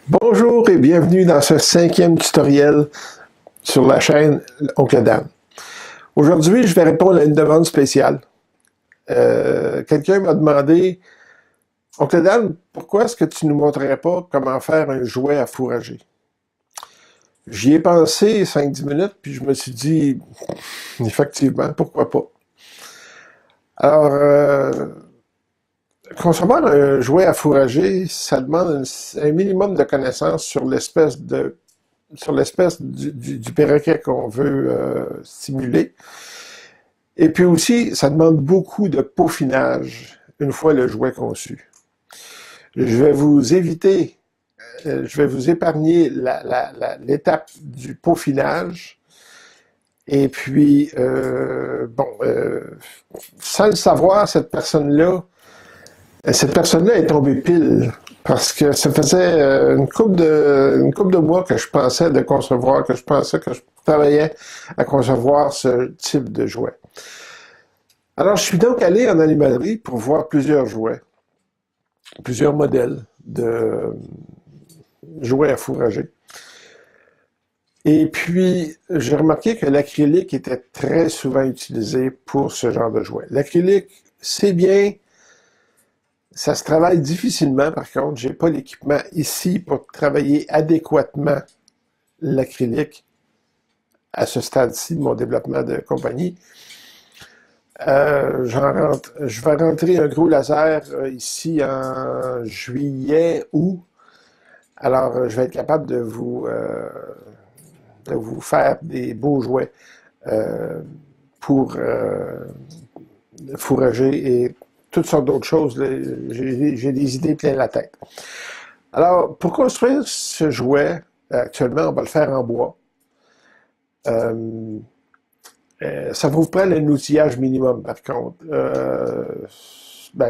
Bonjour et bienvenue dans ce 5e tutoriel sur la chaîne Oncle Dan. Aujourd'hui, je vais répondre à une demande spéciale. Quelqu'un m'a demandé « Oncle Dan, pourquoi est-ce que tu ne nous montrerais pas comment faire un jouet à fourrager? » J'y ai pensé 5-10 minutes, puis je me suis dit « Effectivement, pourquoi pas? » Alors, concevoir un jouet à fourrager, ça demande un minimum de connaissances sur l'espèce du perroquet qu'on veut stimuler. Et puis aussi, ça demande beaucoup de peaufinage une fois le jouet conçu. Je vais vous épargner l'étape du peaufinage. Et puis, sans le savoir, cette personne-là est tombée pile parce que ça faisait une couple de mois que je pensais de concevoir, que je travaillais à concevoir ce type de jouet. Alors, je suis donc allé en animalerie pour voir plusieurs jouets, plusieurs modèles de jouets à fourrager. Et puis, j'ai remarqué que l'acrylique était très souvent utilisé pour ce genre de jouet. L'acrylique, c'est bien. Ça se travaille difficilement, par contre. J'ai pas l'équipement ici pour travailler adéquatement l'acrylique à ce stade-ci de mon développement de compagnie. Je vais rentrer un gros laser ici en juillet, août. Alors, je vais être capable de vous faire des beaux jouets pour fourrager et toutes sortes d'autres choses. J'ai des idées plein la tête. Alors, pour construire ce jouet, actuellement, on va le faire en bois. Ça va vous prendre un outillage minimum, par contre.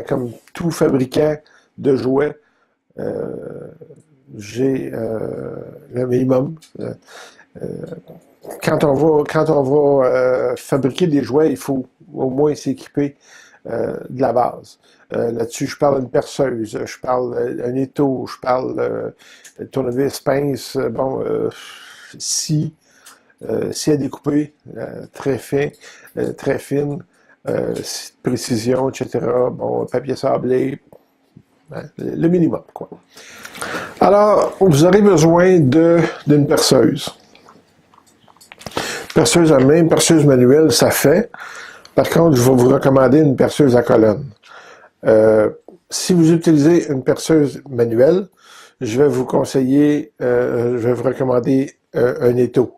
Comme tout fabricant de jouets, j'ai le minimum. Quand on va fabriquer des jouets, il faut au moins s'équiper de la base. Là-dessus, je parle d'une perceuse, je parle d'un étau, je parle de tournevis, pince, scie à découper, très fin, très fine, précision, etc. Bon, papier sablé, hein, le minimum, quoi. Alors, vous aurez besoin d'une perceuse. Perceuse à main, perceuse manuelle, ça fait. Par contre, je vais vous recommander une perceuse à colonne. Si vous utilisez une perceuse manuelle, je vais vous recommander un étau.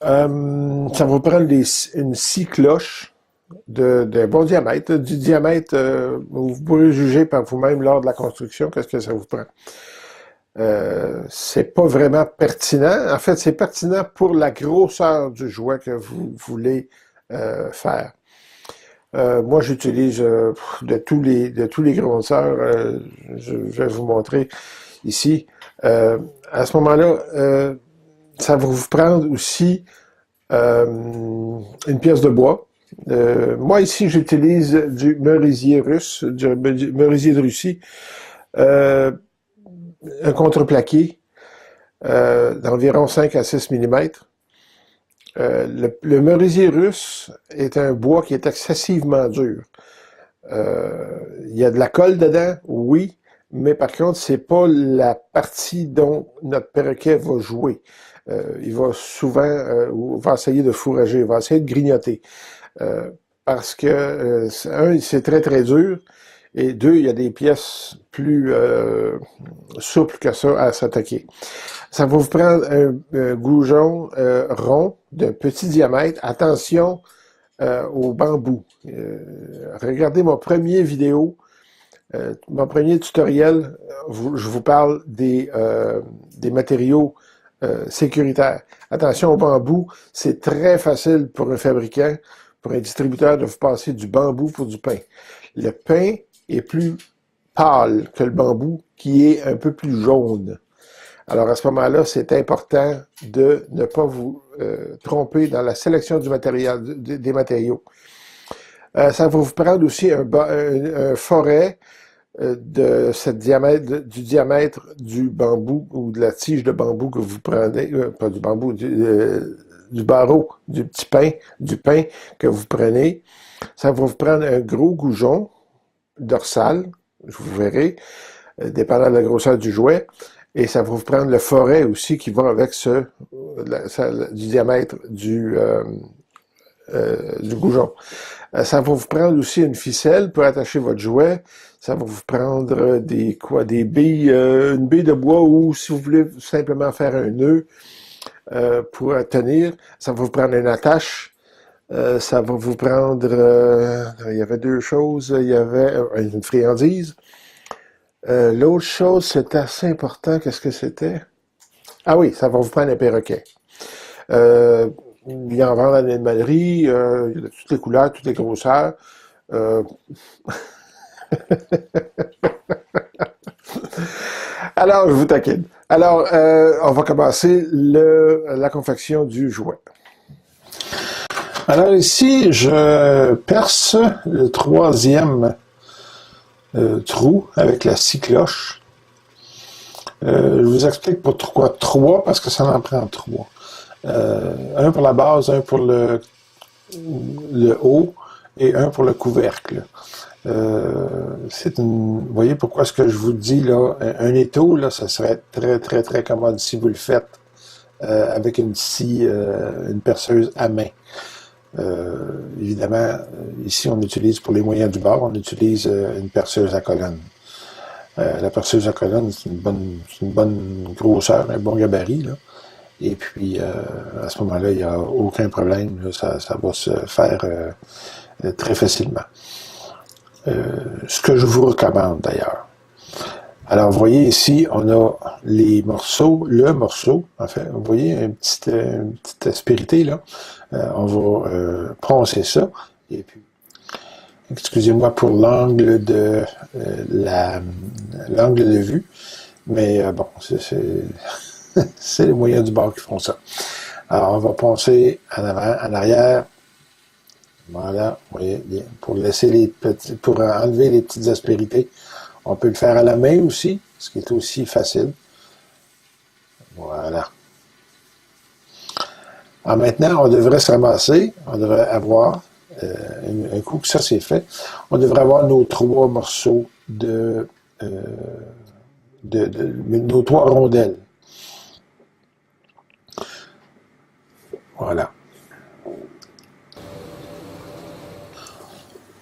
Ça va vous prendre une scie cloche de bon diamètre, du diamètre, vous pourrez juger par vous-même lors de la construction qu'est-ce que ça vous prend. C'est pas vraiment pertinent. En fait, c'est pertinent pour la grosseur du jouet que vous voulez faire. Moi, j'utilise de tous les grosseurs. Je vais vous montrer ici. À ce moment-là, ça va vous prendre aussi une pièce de bois. Moi, ici, j'utilise du merisier russe, du merisier de Russie. Un contreplaqué d'environ 5 à 6 mm. Le merisier russe est un bois qui est excessivement dur. Il y a de la colle dedans, oui, mais par contre, c'est pas la partie dont notre perroquet va jouer. Il va souvent va essayer de fourrager, il va essayer de grignoter. Parce que, un, c'est très très dur, et deux, il y a des pièces plus souples que ça à s'attaquer. Ça va vous prendre un goujon rond de petit diamètre. Attention au bambou. Regardez mon premier vidéo, mon premier tutoriel. Je vous parle des matériaux sécuritaires. Attention au bambou. C'est très facile pour un fabricant, pour un distributeur de vous passer du bambou pour du pain. Le pain est plus pâle que le bambou, qui est un peu plus jaune. Alors, à ce moment-là, c'est important de ne pas vous tromper dans la sélection du matériel, des matériaux. Ça va vous prendre aussi un forêt du diamètre du bambou ou de la tige de bambou que vous prenez, pas du bambou, du barreau, du petit pain, du pain que vous prenez. Ça va vous prendre un gros goujon dorsal, vous verrez, dépendant de la grosseur du jouet. Et ça va vous prendre le forêt aussi qui va avec du diamètre du goujon. Ça va vous prendre aussi une ficelle pour attacher votre jouet. Ça va vous prendre des billes, une bille de bois ou si vous voulez simplement faire un nœud pour tenir. Ça va vous prendre une attache. Ça va vous prendre, il y avait deux choses. Il y avait une friandise. L'autre chose, c'était assez important. Qu'est-ce que c'était? Ah oui, ça va vous prendre un perroquet. Il y en vend dans l'animalerie, il y a de toutes les couleurs, toutes les grosseurs. Alors, je vous taquine. Alors, on va commencer la confection du jouet. Alors ici, je perce le troisième trou avec la scie cloche. Je vous explique pourquoi 3, parce que ça en prend 3. Un pour la base, un pour le haut et un pour le couvercle. Vous voyez pourquoi ce que je vous dis là, un étau, là, ça serait très, très, très commode si vous le faites avec une scie, une perceuse à main. Évidemment, ici on utilise pour les moyens du bord, on utilise une perceuse à colonne. La perceuse à colonne, c'est une bonne grosseur, un bon gabarit, là. Et puis, à ce moment-là, il n'y a aucun problème. Là, ça va se faire très facilement. Ce que je vous recommande, d'ailleurs. Alors, vous voyez ici, on a le morceau, en fait. Vous voyez, une petite aspérité, là. On va poncer ça. Et puis, excusez-moi pour l'angle de vue. Mais bon, c'est les moyens du bord qui font ça. Alors, on va poncer en avant, en arrière. Voilà, vous voyez bien. Pour enlever les petites aspérités. On peut le faire à la main aussi, ce qui est aussi facile. Voilà. Alors maintenant, on devrait se ramasser, on devrait avoir, un coup que ça c'est fait, on devrait avoir nos 3 morceaux nos 3 rondelles. Voilà.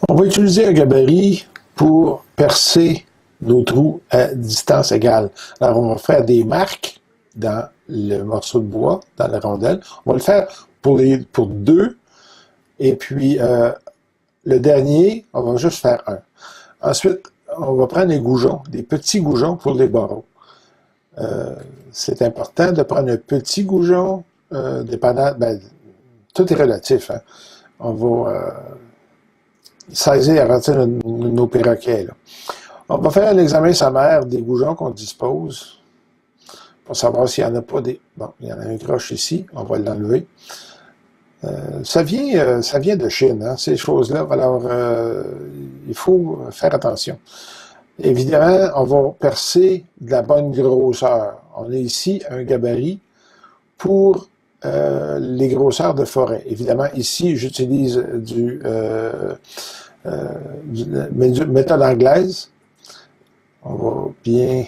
On va utiliser un gabarit pour percer nos trous à distance égale. Alors, on va faire des marques dans le morceau de bois, dans la rondelle. On va le faire pour 2. Et puis, le dernier, on va juste faire 1. Ensuite, on va prendre les goujons, des petits goujons pour les barreaux. C'est important de prendre un petit goujon, dépendant, tout est relatif, hein. On va saisir à partir de nos perroquets, là. On va faire un examen sommaire des goujons qu'on dispose pour savoir s'il n'y en a pas des... Bon, il y en a un croche ici, on va l'enlever. Ça vient de Chine, hein, ces choses-là. Alors, il faut faire attention. Évidemment, on va percer de la bonne grosseur. On a ici un gabarit pour les grosseurs de forêt. Évidemment, ici, j'utilise du méthode anglaise. On va bien...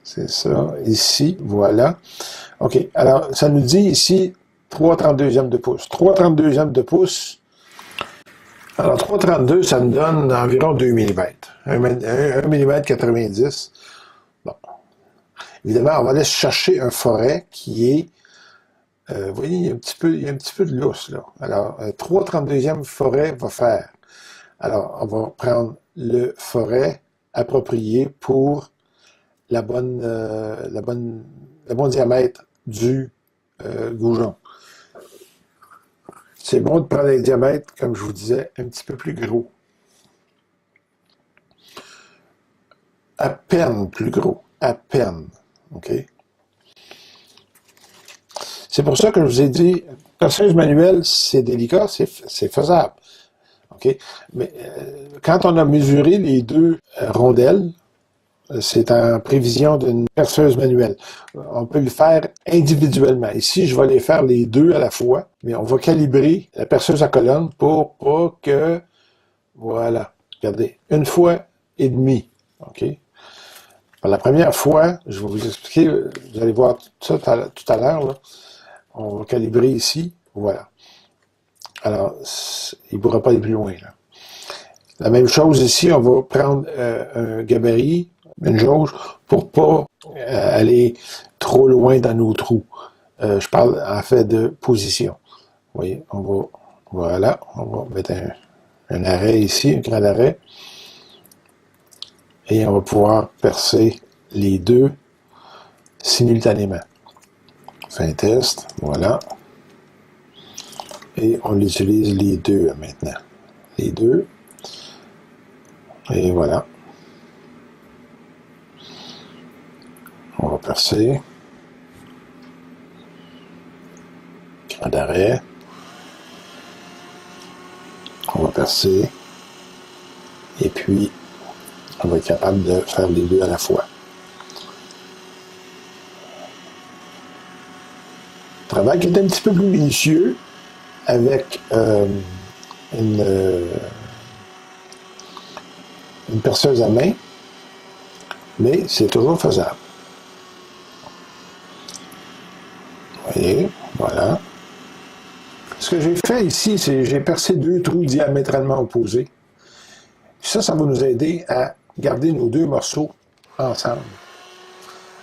C'est ça, ici, voilà. OK, alors, ça nous dit ici 3/32e de pouce. 3/32e de pouce. Alors, 3/32, ça me donne environ 2 mm. 1 mm 90. Bon. Évidemment, on va aller chercher un forêt qui est... vous voyez, il y a un petit peu de lousse, là. Alors, 3/32e forêt va faire. Alors, on va prendre le forêt approprié pour le bon diamètre du goujon. C'est bon de prendre un diamètre, comme je vous disais, un petit peu plus gros. À peine plus gros. À peine. OK? C'est pour ça que je vous ai dit, perceuse manuelle, c'est délicat, c'est faisable. OK? OK? Mais quand on a mesuré les deux rondelles, c'est en prévision d'une perceuse manuelle. On peut le faire individuellement. Ici, je vais les faire les deux à la fois, mais on va calibrer la perceuse à colonne pour pas que, voilà, regardez, une fois et demie, OK? Pour la première fois, je vais vous expliquer, vous allez voir ça tout à l'heure, là. On va calibrer ici, voilà. Alors, il ne pourra pas aller plus loin, là. La même chose ici, on va prendre un gabarit, une jauge, pour pas aller trop loin dans nos trous. Je parle en fait de position. Vous voyez, voilà, on va mettre un arrêt ici, un grand arrêt, et on va pouvoir percer les deux simultanément. On fait un test, voilà. Et on utilise les deux maintenant. Les deux. Et voilà. On va percer. Grand d'arrêt. On va percer. Et puis, on va être capable de faire les deux à la fois. Travail qui est un petit peu plus minutieux avec une perceuse à main, mais c'est toujours faisable. Vous voyez, voilà. Ce que j'ai fait ici, c'est j'ai percé deux trous diamétralement opposés. Ça va nous aider à garder nos deux morceaux ensemble.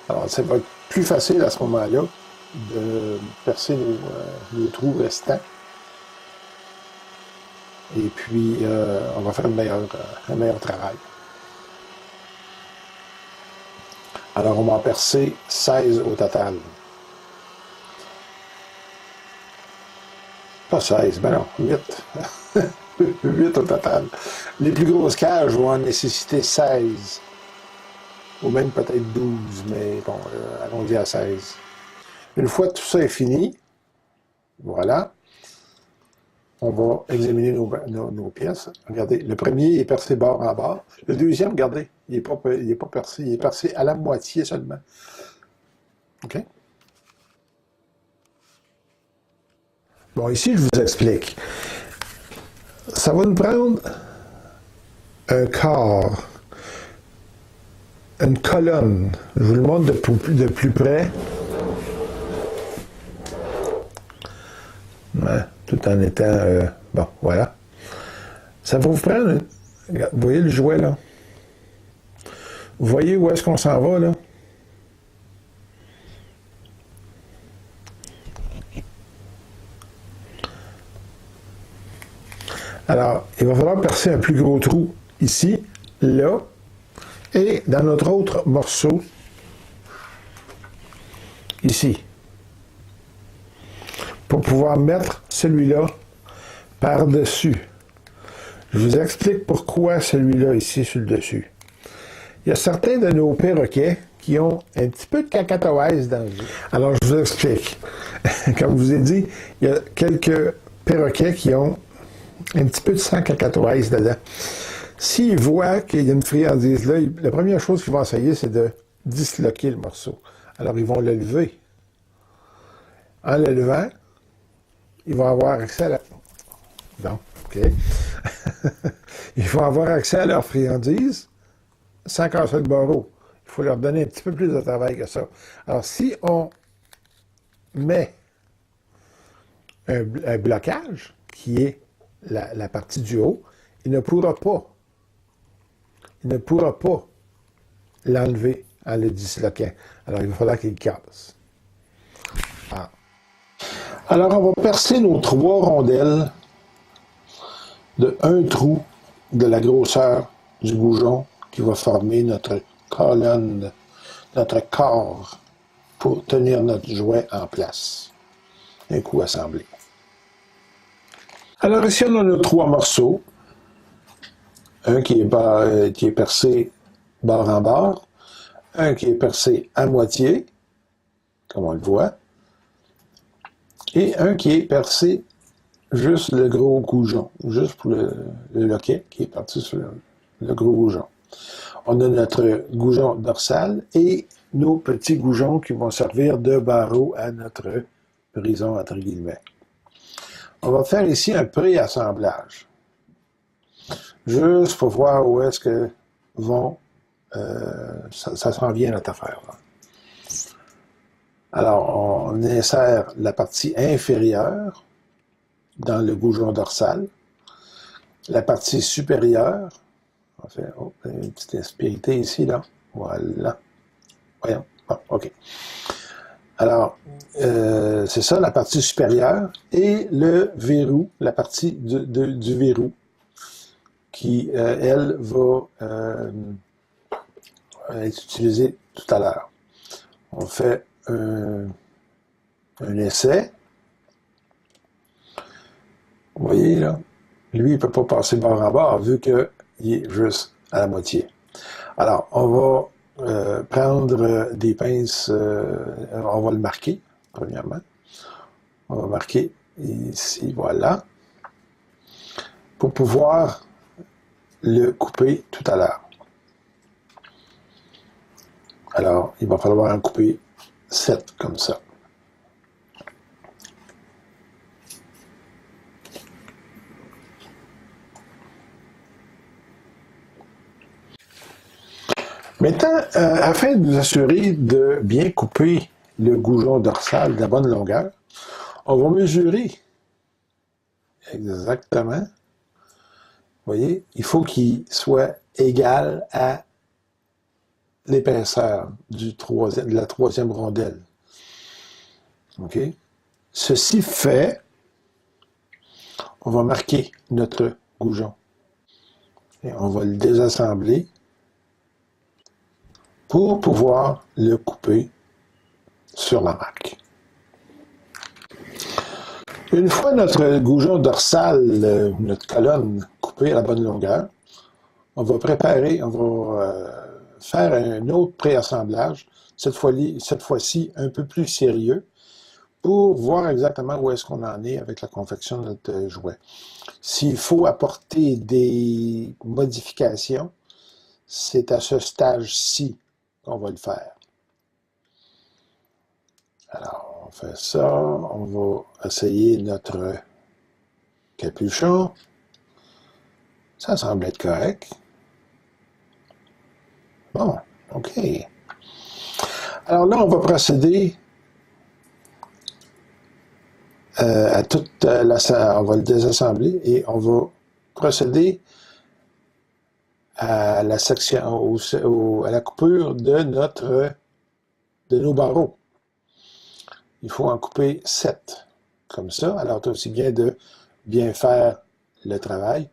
Alors, ça va être plus facile à ce moment-là de percer nos trous restants. Et puis, on va faire un meilleur travail. Alors, on va en percer 16 au total. Pas 16, ben non, 8. 8 au total. Les plus grosses cages vont en nécessiter 16. Ou même peut-être 12, mais bon, allons-y à 16. Une fois que tout ça est fini, voilà, on va examiner nos pièces. Regardez, le premier est percé bord en bord. Le deuxième, regardez, il n'est pas percé. Il est percé à la moitié seulement. OK? Bon, ici, je vous explique. Ça va nous prendre un quart, une colonne. Je vous le montre de plus près. Ouais, tout en étant... bon, voilà. Ça va vous prendre... Vous voyez le jouet, là? Vous voyez où est-ce qu'on s'en va, là? Alors, il va falloir percer un plus gros trou ici, là, et dans notre autre morceau, ici, pour pouvoir mettre celui-là par-dessus. Je vous explique pourquoi celui-là ici sur le dessus. Il y a certains de nos perroquets qui ont un petit peu de cacatoès dans le jeu. Alors, je vous explique. Comme je vous ai dit, il y a quelques perroquets qui ont un petit peu de sang cacatoès dedans. S'ils voient qu'il y a une friandise là, la première chose qu'ils vont essayer, c'est de disloquer le morceau. Alors, ils vont le lever. En le levant, ils vont avoir accès à la... Bon, OK. Ils vont avoir accès à leur friandise sans casser le barreau. Il faut leur donner un petit peu plus de travail que ça. Alors, si on met un blocage, qui est la partie du haut, il ne pourra pas l'enlever en le disloquant. Alors, il va falloir qu'il casse. Ah. Alors, on va percer nos 3 rondelles de un trou de la grosseur du bougeon qui va former notre colonne, notre corps pour tenir notre jouet en place. Un coup assemblé. Alors ici, on a nos 3 morceaux. Un qui est percé bord en bord, un qui est percé à moitié, comme on le voit, et un qui est percé juste le gros goujon, juste pour le loquet qui est parti sur le gros goujon. On a notre goujon dorsal et nos petits goujons qui vont servir de barreau à notre brison, entre guillemets. On va faire ici un pré-assemblage. Juste pour voir où est-ce que vont... ça s'en vient notre affaire. Là. Alors, on insère la partie inférieure dans le goujon dorsal. La partie supérieure, on fait une petite aspérité ici, là. Voilà. Voyons. Bon, OK. Alors, c'est ça, la partie supérieure. Et le verrou, la partie du verrou, qui, elle, va être utilisée tout à l'heure. On fait un essai. Vous voyez, là? Lui, il ne peut pas passer bord à bord vu qu'il est juste à la moitié. Alors, on va prendre des pinces, on va le marquer, premièrement. On va marquer ici, voilà, pour pouvoir le couper tout à l'heure. Alors, il va falloir en couper 7 comme ça. Maintenant, afin de nous assurer de bien couper le goujon dorsal de la bonne longueur, on va mesurer exactement. Vous voyez, il faut qu'il soit égal à l'épaisseur de la troisième rondelle. OK? Ceci fait, on va marquer notre goujon. Et on va le désassembler pour pouvoir le couper sur la marque. Une fois notre goujon dorsal, notre colonne coupée à la bonne longueur, on va préparer, on va faire un autre préassemblage, cette fois-ci un peu plus sérieux, pour voir exactement où est-ce qu'on en est avec la confection de notre jouet. S'il faut apporter des modifications, c'est à ce stage-ci qu'on va le faire. Alors, on fait ça, on va essayer notre capuchon. Ça semble être correct. Bon, OK. Alors là, on va procéder à toute on va le désassembler et on va procéder à la section, à la coupure de nos barreaux. Il faut en couper 7, comme ça. Alors, c'est aussi bien de bien faire le travail.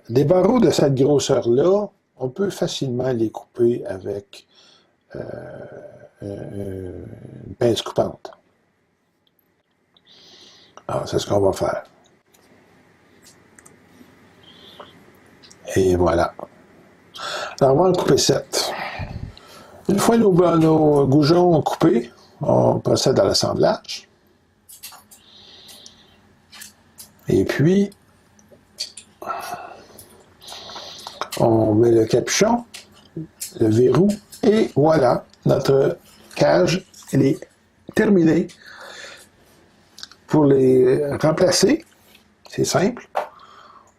Des barreaux de cette grosseur-là, on peut facilement les couper avec une pince coupante. Alors, c'est ce qu'on va faire. Et voilà. Alors, on va en couper 7. Une fois nos goujons coupés, on procède à l'assemblage. Et puis, on met le capuchon, le verrou, et voilà, notre cage, elle est terminée. Pour les remplacer, c'est simple.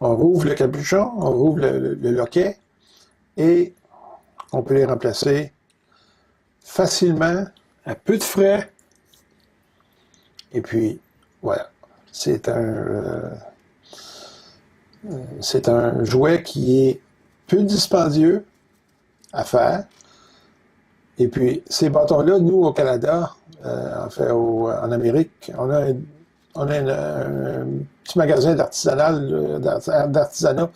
On rouvre le capuchon, on rouvre le loquet, et on peut les remplacer facilement, à peu de frais. Et puis, voilà. C'est un jouet qui est peu dispendieux à faire. Et puis, ces bâtons-là, nous, au Canada, en Amérique, on a un petit magasin d'artisanat.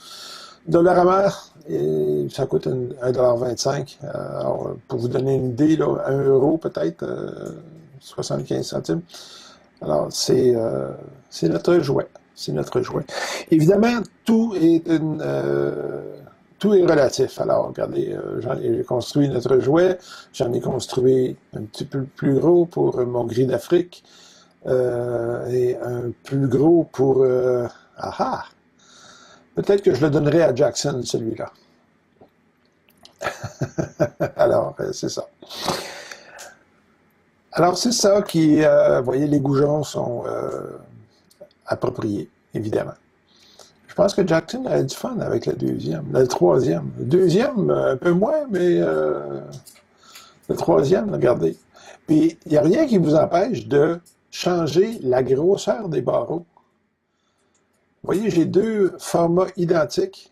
Dollarama, et ça coûte 1,25 $. Alors, pour vous donner une idée, là, 1 € peut-être, 75 centimes. Alors, c'est notre jouet. C'est notre jouet. Évidemment, tout est relatif. Alors, regardez, j'ai construit notre jouet, j'en ai construit un petit peu plus gros pour mon gris d'Afrique. et un plus gros pour... Peut-être que je le donnerai à Jackson, celui-là. Alors, c'est ça. Alors, c'est ça qui... vous voyez, les goujons sont appropriés, évidemment. Je pense que Jackson a du fun avec le troisième. Le deuxième, un peu moins, mais le troisième, regardez. Puis, il n'y a rien qui vous empêche de changer la grosseur des barreaux. Vous voyez, j'ai deux formats identiques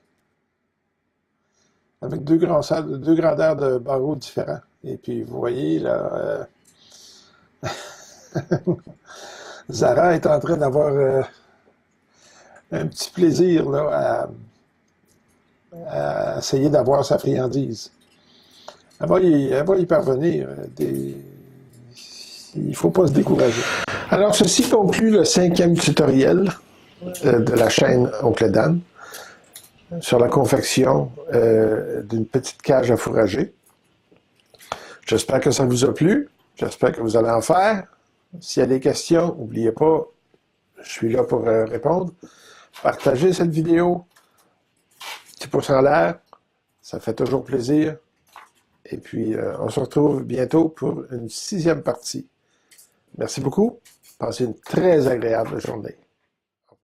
avec deux grandeurs de barreaux différents. Et puis, vous voyez, là, Zara est en train d'avoir un petit plaisir là, à essayer d'avoir sa friandise. Elle va y parvenir. Il ne faut pas se décourager. Alors, ceci conclut le 5e tutoriel de la chaîne Oncle Dan sur la confection d'une petite cage à fourrager. J'espère que ça vous a plu. J'espère que vous allez en faire. S'il y a des questions, n'oubliez pas, je suis là pour répondre. Partagez cette vidéo. Petit pouce en l'air. Ça fait toujours plaisir. Et puis, on se retrouve bientôt pour une 6e partie. Merci beaucoup. Passez une très agréable journée.